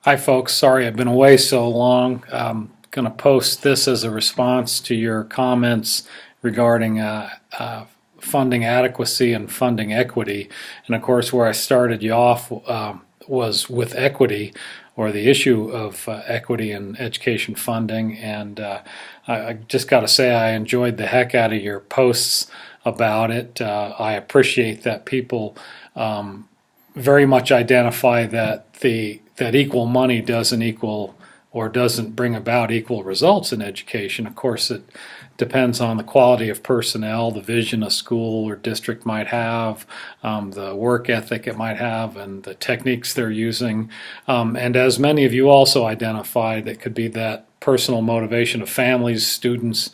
Hi, folks. Sorry I've been away so long. I'm going to post this as a response to your comments regarding funding adequacy and funding equity. And of course, where I started you off was with equity, or the issue of equity in education funding. And I just got to say, I enjoyed the heck out of your posts about it. I appreciate that people very much identify that equal money doesn't equal or doesn't bring about equal results in education. Of course, it depends on the quality of personnel, the vision a school or district might have, the work ethic it might have, and the techniques they're using. And as many of you also identified, it could be that personal motivation of families, students,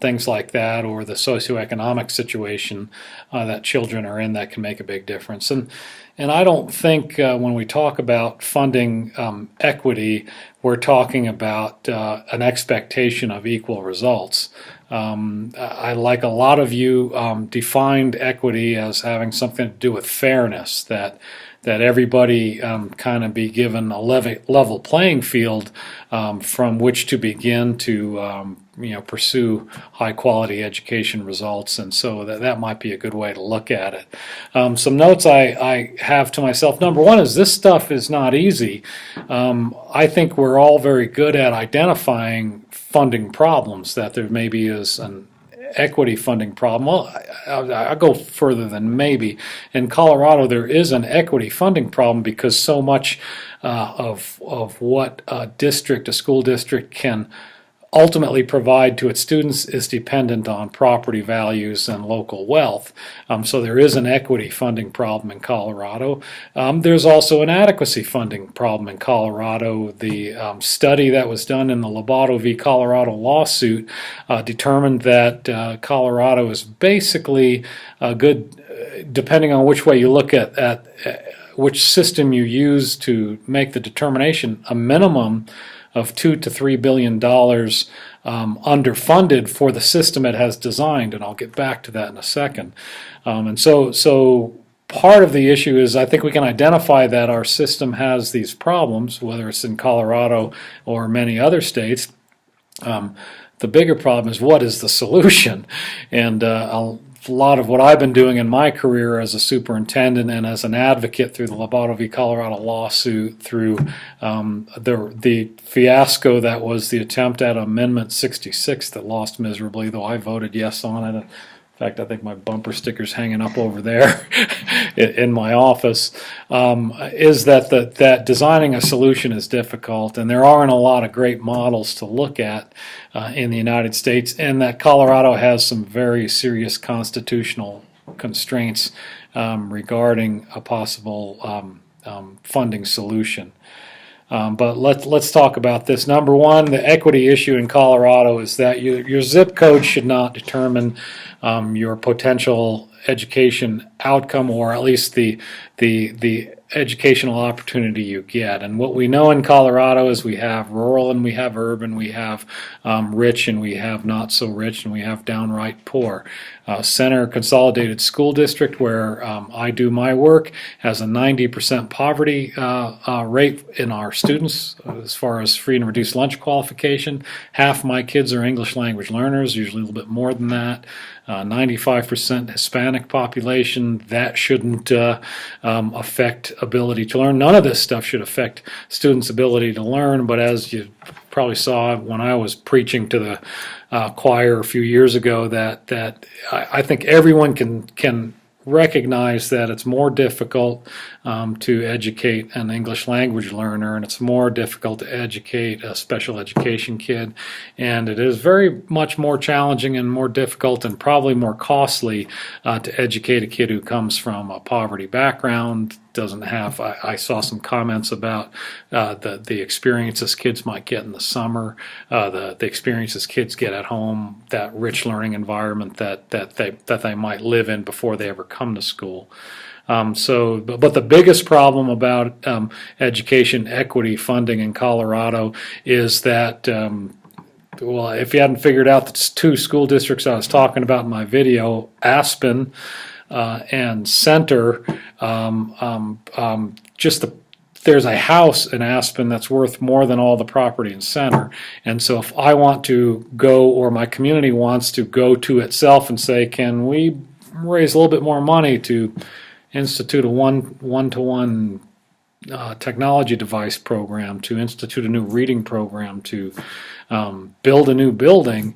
things like that, or the socioeconomic situation that children are in that can make a big difference. And I don't think when we talk about funding equity, we're talking about an expectation of equal results. I, like a lot of you, defined equity as having something to do with fairness, that everybody kind of be given a level playing field from which to begin to pursue high quality education results. And so that might be a good way to look at it. Some notes I have to myself. Number one is this stuff is not easy. I think we're all very good at identifying funding problems, that there maybe is an equity funding problem. Well, I'll go further than maybe. In Colorado, there is an equity funding problem because so much of what a school district can ultimately provide to its students is dependent on property values and local wealth. So there is an equity funding problem in Colorado. There's also an adequacy funding problem in Colorado. The study that was done in the Lobato v. Colorado lawsuit determined that Colorado is basically a good, depending on which way you look at which system you use to make the determination, a minimum of $2 to $3 billion underfunded for the system it has designed, and I'll get back to that in a second. And so part of the issue is I think we can identify that our system has these problems, whether it's in Colorado or many other states. The bigger problem is, what is the solution? And a lot of what I've been doing in my career as a superintendent and as an advocate through the Lobato v. Colorado lawsuit, through the fiasco that was the attempt at Amendment 66 that lost miserably, though I voted yes on it. In fact, I think my bumper sticker's hanging up over there in my office, is that designing a solution is difficult, and there aren't a lot of great models to look at in the United States, and that Colorado has some very serious constitutional constraints regarding a possible funding solution. But let's talk about this. Number one, the equity issue in Colorado is that your zip code should not determine your potential education outcome, or at least the educational opportunity you get. And what we know in Colorado is we have rural and we have urban, we have rich and we have not so rich, and we have downright poor. Center Consolidated School District, where I do my work, has a 90% poverty rate in our students as far as free and reduced lunch qualification. Half my kids are English language learners, usually a little bit more than that. 95% Hispanic population. That shouldn't affect ability to learn. None of this stuff should affect students' ability to learn, but as you probably saw when I was preaching to the choir a few years ago, that I think everyone can recognize that it's more difficult to educate an English language learner, and it's more difficult to educate a special education kid, and it is very much more challenging and more difficult and probably more costly to educate a kid who comes from a poverty background, doesn't have. I saw some comments about the experiences kids might get in the summer, the experiences kids get at home, that rich learning environment that they might live in before they ever come to school. But the biggest problem about education equity funding in Colorado is that, well, if you hadn't figured out, the two school districts I was talking about in my video, Aspen and Center, just there's a house in Aspen that's worth more than all the property in Center. And so if I want to go, or my community wants to go to itself and say, can we raise a little bit more money to institute a one-to-one technology device program, to institute a new reading program, to build a new building,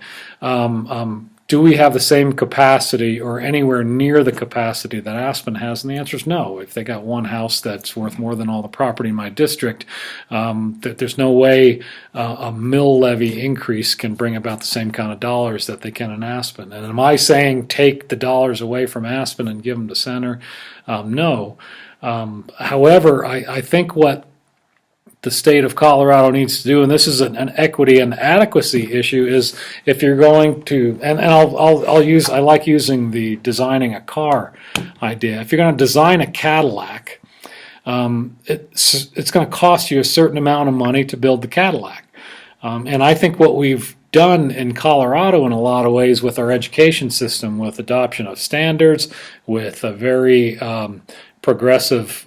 do we have the same capacity or anywhere near the capacity that Aspen has? And the answer is no. If they got one house that's worth more than all the property in my district, that there's no way a mill levy increase can bring about the same kind of dollars that they can in Aspen. And am I saying take the dollars away from Aspen and give them to Center? No. However, I think what the state of Colorado needs to do, and this is an equity and adequacy issue, is if you're going to, and I like using the designing a car idea. If you're going to design a Cadillac, it's going to cost you a certain amount of money to build the Cadillac. And I think what we've done in Colorado in a lot of ways with our education system, with adoption of standards, with a very progressive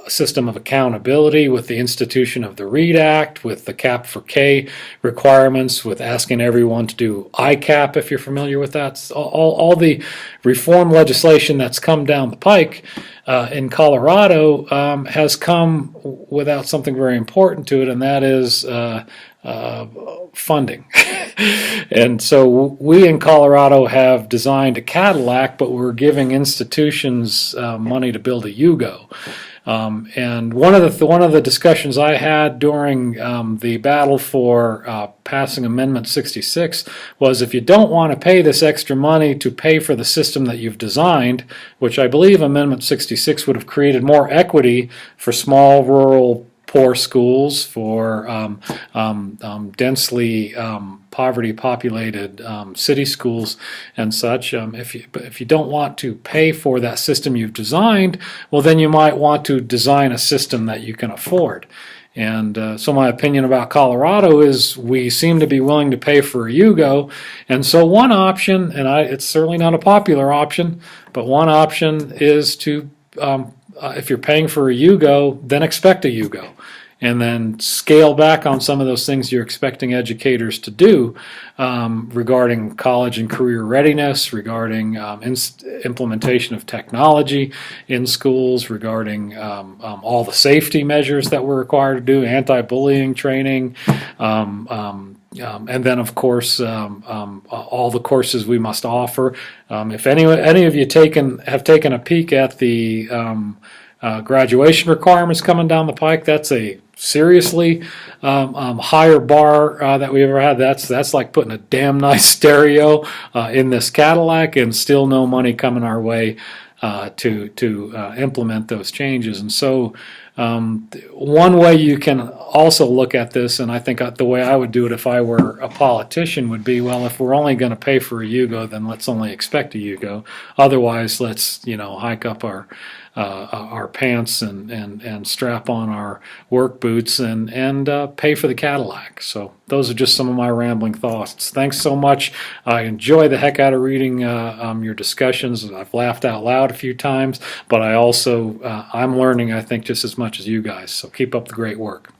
system of accountability, with the institution of the READ Act, with the cap for K requirements, with asking everyone to do ICAP, if you're familiar with that. All the reform legislation that's come down the pike in Colorado has come without something very important to it, and that is funding. And so we in Colorado have designed a Cadillac, but we're giving institutions money to build a Yugo. And one of the discussions I had during the battle for passing Amendment 66 was, if you don't want to pay this extra money to pay for the system that you've designed, which I believe Amendment 66 would have created more equity for small rural poor schools, for densely poverty-populated city schools and such. If you don't want to pay for that system you've designed, well, then you might want to design a system that you can afford. And so my opinion about Colorado is we seem to be willing to pay for a Yugo. And so one option, and it's certainly not a popular option, but one option is to, if you're paying for a Yugo, then expect a Yugo. And then scale back on some of those things you're expecting educators to do regarding college and career readiness, regarding implementation of technology in schools, regarding all the safety measures that we're required to do, anti-bullying training, and then, of course, all the courses we must offer. If any of you have taken a peek at the graduation requirements coming down the pike, that's a seriously higher bar that we ever had. That's like putting a damn nice stereo in this Cadillac, and still no money coming our way to implement those changes. And so one way you can also look at this, and I think the way I would do it if I were a politician, would be, well, if we're only going to pay for a Yugo, then let's only expect a Yugo. Otherwise, let's hike up our pants and strap on our work boots and pay for the Cadillac. So those are just some of my rambling thoughts. Thanks so much. I enjoy the heck out of reading your discussions. I've laughed out loud a few times, but I also I'm learning, I think, just as much as you guys. So keep up the great work.